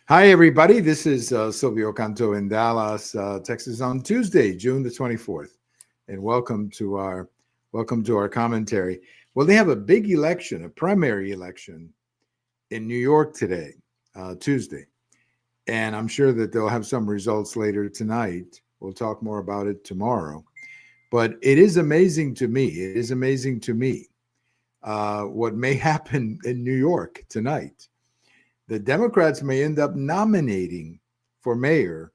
Hi, everybody. This is Silvio Canto in Dallas, Texas, on Tuesday, June the 24th, and welcome to our commentary. Well, they have a big election, a primary election in New York today, Tuesday, and I'm sure that they'll have some results later tonight. We'll talk more about it tomorrow. But it is amazing to me. It is amazing to me what may happen in New York tonight. The Democrats may end up nominating for mayor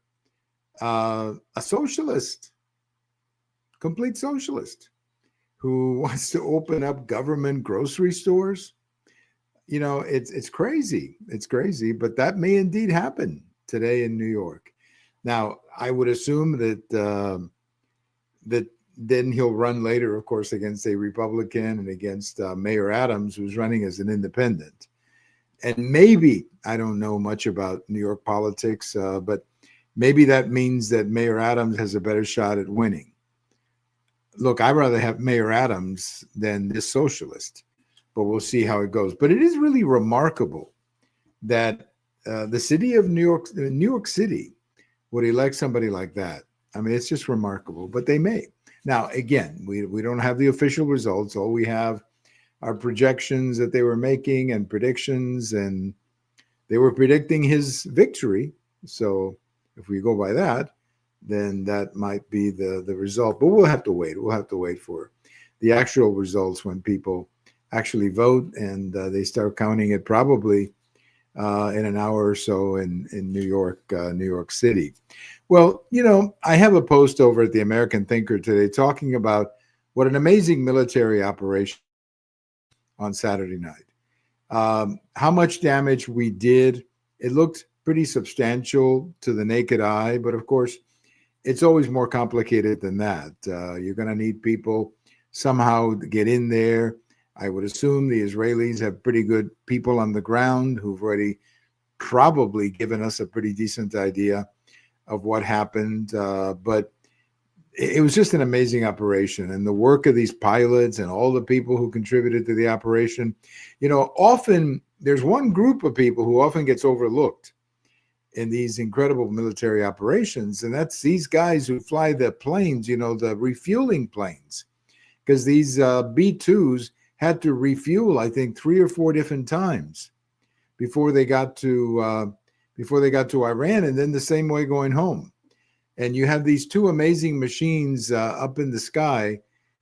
a socialist, complete socialist, who wants to open up government grocery stores. It's crazy. It's crazy, but that may indeed happen today in New York. Now, I would assume that then he'll run later, of course, against a Republican and against Mayor Adams, who's running as an independent. And maybe, I don't know much about New York politics, but maybe that means that Mayor Adams has a better shot at winning. Look, I'd rather have Mayor Adams than this socialist, but we'll see how it goes. But it is really remarkable that the city of New York City, would elect somebody like that. I mean, it's just remarkable, but they may. Now, again, we don't have the official results. All we have are projections that they were making and predictions, and they were predicting his victory. So if we go by that, then that might be the result. But we'll have to wait. We'll have to wait for the actual results when people actually vote, and they start counting it probably in an hour or so in New York City. Well, I have a post over at the American Thinker today talking about what an amazing military operation on Saturday night. How much damage we did. It looked pretty substantial to the naked eye, but of course, it's always more complicated than that. You're going to need people somehow to get in there. I would assume the Israelis have pretty good people on the ground who've already probably given us a pretty decent idea of what happened. But it was just an amazing operation, and the work of these pilots and all the people who contributed to the operation. Often there's one group of people who often gets overlooked in these incredible military operations, and that's these guys who fly the planes, the refueling planes, because these B-2s had to refuel, I think, 3 or 4 different times before they got to Iran, and then the same way going home. And you have these two amazing machines up in the sky,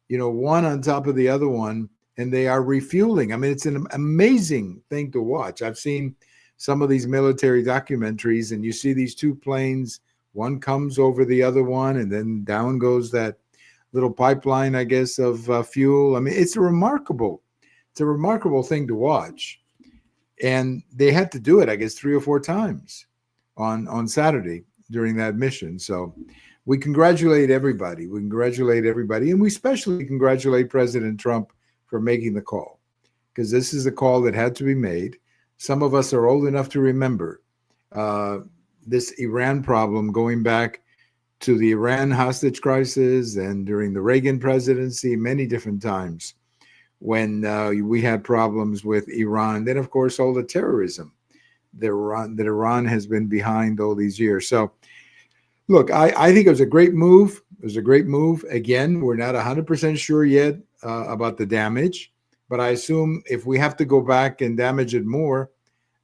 one on top of the other one, and they are refueling. I mean, it's an amazing thing to watch. I've seen some of these military documentaries, and you see these two planes, one comes over the other one, and then down goes that little pipeline, I guess, of fuel. I mean, it's a remarkable thing to watch. And they had to do it, I guess, 3 or 4 times on Saturday during that mission. So we congratulate everybody. And we especially congratulate President Trump for making the call, because this is a call that had to be made. Some of us are old enough to remember this Iran problem going back to the Iran hostage crisis and during the Reagan presidency, many different times when we had problems with Iran. Then, of course, all the terrorism that Iran has been behind all these years. So, look, I think it was a great move. It was a great move. Again, we're not 100% sure yet about the damage, but I assume if we have to go back and damage it more,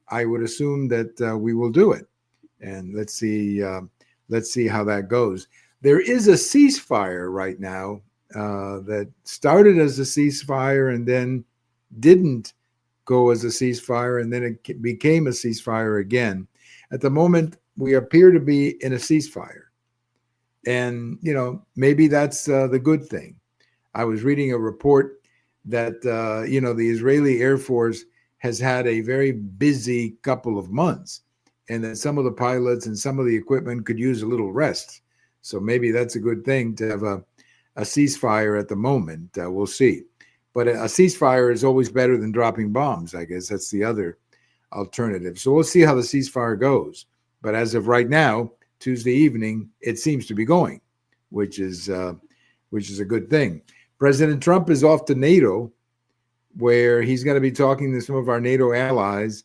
I would assume that we will do it. And let's see how that goes. There is a ceasefire right now that started as a ceasefire and then didn't go as a ceasefire, and then it became a ceasefire again. At the moment, we appear to be in a ceasefire. And, maybe that's the good thing. I was reading a report that, the Israeli Air Force has had a very busy couple of months, and that some of the pilots and some of the equipment could use a little rest. So maybe that's a good thing to have a ceasefire at the moment. We'll see. But a ceasefire is always better than dropping bombs. I guess that's the other alternative. So we'll see how the ceasefire goes. But as of right now, Tuesday evening, it seems to be going, which is a good thing. President Trump is off to NATO, where he's going to be talking to some of our NATO allies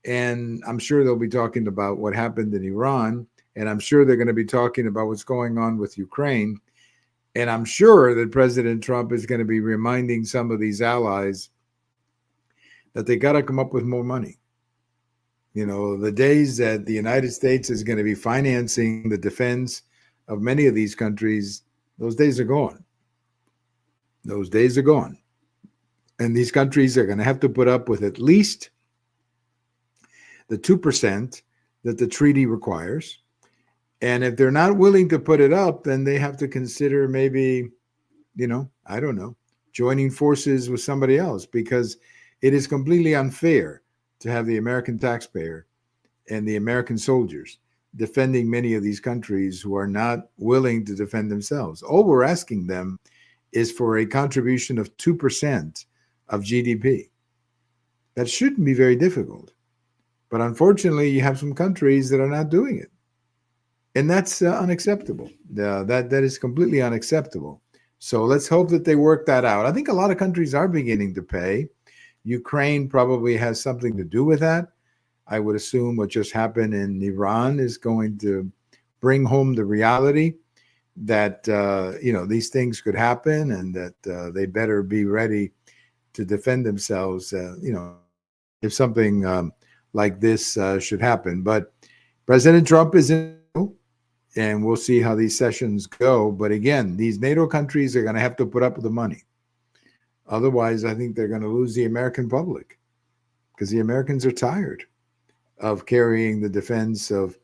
And I'm sure they'll be talking about what happened in Iran. And I'm sure they're going to be talking about what's going on with Ukraine. And I'm sure that President Trump is going to be reminding some of these allies that they got to come up with more money. You know, the days that the United States is going to be financing the defense of many of these countries, those days are gone. Those days are gone. And these countries are going to have to put up with at least the 2% that the treaty requires. And if they're not willing to put it up, then they have to consider maybe, you know, I don't know, joining forces with somebody else, because it is completely unfair to have the American taxpayer and the American soldiers defending many of these countries who are not willing to defend themselves. All we're asking them is for a contribution of 2% of GDP. That shouldn't be very difficult. But unfortunately, you have some countries that are not doing it. And that's unacceptable. That is completely unacceptable. So let's hope that they work that out. I think a lot of countries are beginning to pay. Ukraine probably has something to do with that. I would assume what just happened in Iran is going to bring home the reality that, you know, these things could happen, and that they better be ready to defend themselves, you know, if something like this should happen. But President Trump is in, and we'll see how these sessions go. But again, these NATO countries are going to have to put up with the money. Otherwise, I think they're going to lose the American public, because the Americans are tired of carrying the defense of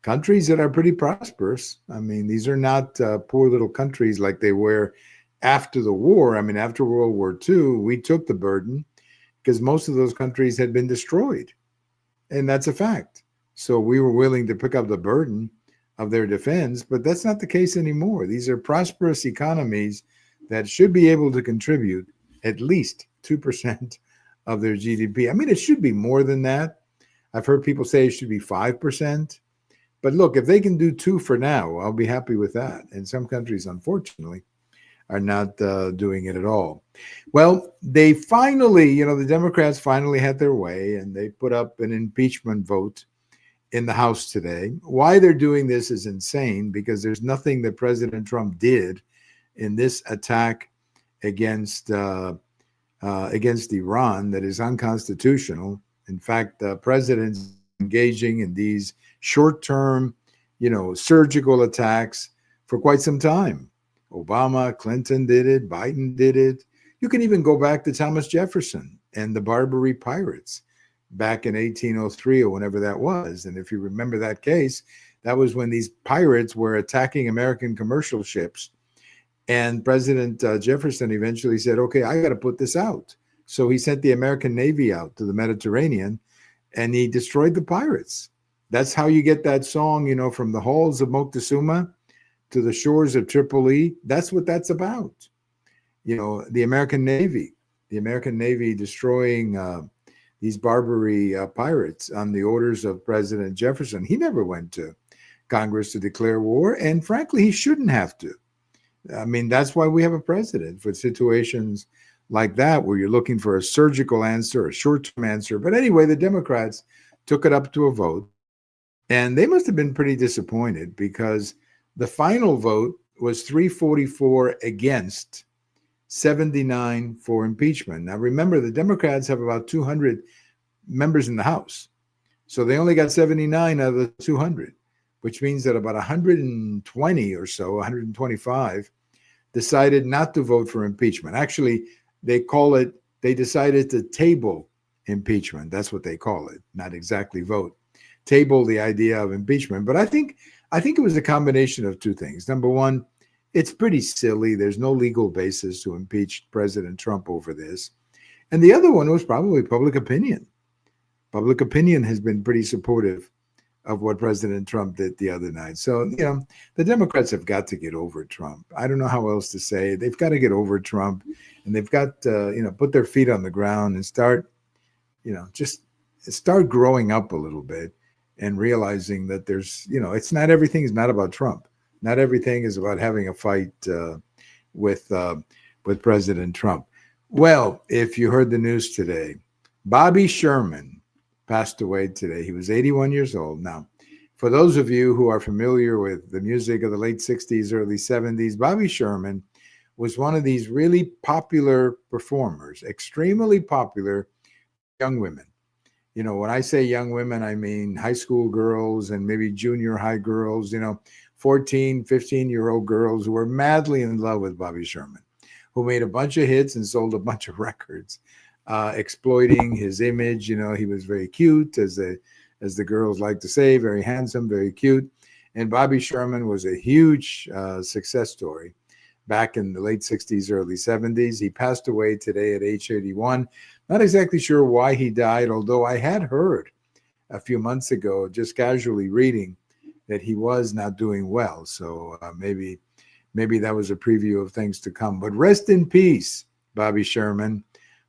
countries that are pretty prosperous. I mean, these are not poor little countries like they were after the war. I mean, after World War II, we took the burden because most of those countries had been destroyed. And that's a fact. So we were willing to pick up the burden of their defense, but that's not the case anymore. These are prosperous economies that should be able to contribute at least 2% of their GDP. I mean, it should be more than that. I've heard people say it should be 5%. But look, if they can do 2 for now, I'll be happy with that. And some countries, unfortunately, are not doing it at all. Well, they finally, you know, the Democrats finally had their way, and they put up an impeachment vote in the House today. Why they're doing this is insane, because there's nothing that President Trump did in this attack against Iran that is unconstitutional. In fact, the president's engaging in these short-term, you know, surgical attacks for quite some time. Obama, Clinton did it, Biden did it. You can even go back to Thomas Jefferson and the Barbary pirates back in 1803 or whenever that was. And if you remember that case, that was when these pirates were attacking American commercial ships. And President Jefferson eventually said, okay, I got to put this out. So he sent the American Navy out to the Mediterranean, and he destroyed the pirates. That's how you get that song, you know, from the halls of Moctezuma to the shores of Tripoli. That's what that's about. You know, the American Navy destroying these Barbary pirates on the orders of President Jefferson. He never went to Congress to declare war, and frankly, he shouldn't have to. I mean, that's why we have a president, for situations like that where you're looking for a surgical answer, a short-term answer. But anyway, the Democrats took it up to a vote, and they must have been pretty disappointed, because the final vote was 344 against, 79 for impeachment. Now, remember, the Democrats have about 200 members in the House. So they only got 79 out of the 200, which means that about 120 or so, 125, decided not to vote for impeachment. Actually, they decided to table impeachment. That's what they call it, not exactly vote. Table the idea of impeachment. But I think it was a combination of two things. Number one, it's pretty silly. There's no legal basis to impeach President Trump over this. And the other one was probably public opinion. Public opinion has been pretty supportive of what President Trump did the other night. So, you know, the Democrats have got to get over Trump. I don't know how else to say it. They've got to get over Trump, and they've got to, you know, put their feet on the ground and start, you know, just start growing up a little bit and realizing that there's, you know, it's not, everything is not about Trump. Not everything is about having a fight with President Trump. Well, if you heard the news today, Bobby Sherman, passed away today. He was 81 years old. Now, for those of you who are familiar with the music of the late 60s, early 70s, Bobby Sherman was one of these really popular performers, extremely popular young women. You know, when I say young women, I mean high school girls and maybe junior high girls, 14, 15-year-old girls who were madly in love with Bobby Sherman, who made a bunch of hits and sold a bunch of records, exploiting his image. He was very cute, as the girls like to say, very handsome, very cute. And Bobby Sherman was a huge success story back in the late 60s, early 70s. He passed away today at age 81. Not exactly sure why he died, although I had heard a few months ago, just casually reading, that he was not doing well. So maybe that was a preview of things to come. But rest in peace, Bobby Sherman.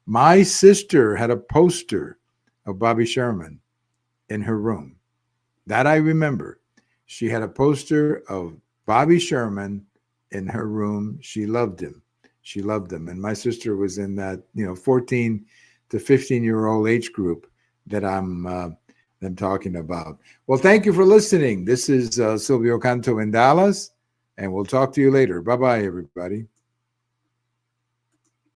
My sister had a poster of Bobby Sherman in her room. That I remember. She had a poster of Bobby Sherman in her room. She loved him. She loved him. And my sister was in that, 14 to 15-year-old age group that I'm talking about. Well, thank you for listening. This is Silvio Canto in Dallas, and we'll talk to you later. Bye-bye, everybody.